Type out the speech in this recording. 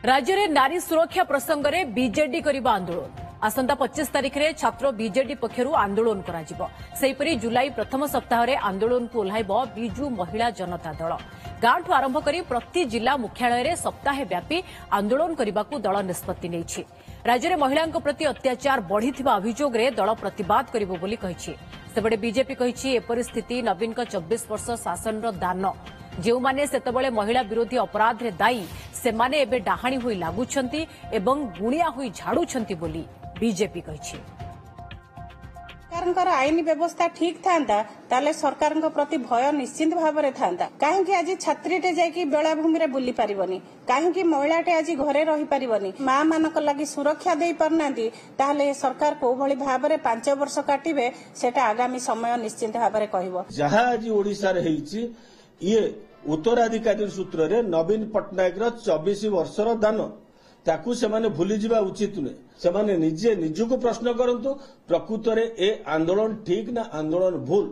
राज्य में नारी सुरक्षा प्रसंग में बीजेडी करबा आंदोलन आसंता 25 तारिख में छात्र बीजेडी पक्षर आंदोलन कर जुलाई प्रथम सप्ताह में आंदोलन को ओह्लाइब बिजु महिला जनता दल गांठू आरंभ कर प्रति जिला मुख्यालय में सप्ताहे व्यापी आंदोलन करने को दल निष्पत्ति नहीं। राज्य में महिलाओं प्रति अत्याचार बढ़ी अभियोग में दल प्रतिवाद करबे बीजेपी कही एपरी स्थिति नवीन 24 वर्ष शासन दान जो माने सेतबळे महिला विरोधी अपराध रे दायी से माने एबे डाहाणी होई लागुछंती एवं गुणिया होई झाड़ुछंती बोली बीजेपी कही। सरकार आईन व्यवस्था ठीक था ताले सरकार प्रति भय निश्चिंत भाव में था कहीं आज छात्रीटे जाकि बेलाभूमि रे बुली पारिबनी कहीं महिलाटे आज घरे रही पारिबनी मां मानक लगी सुरक्षा दे पारना ताले सरकार को भली भाव में 5 वर्ष काटिबे सेटा आगामी समय निश्चिंत भाव में कहबो। जहां आज ओडिसा रे हेछि ये उत्तराधिकारी सूत्र रे नवीन पट्टनायक 24 वर्षर दान ताकू से माने भूली जिबा उचित नुहे से निजे निजको प्रश्न करंतु प्रकृत रे ए आंदोलन ठीक ना आंदोलन भूल।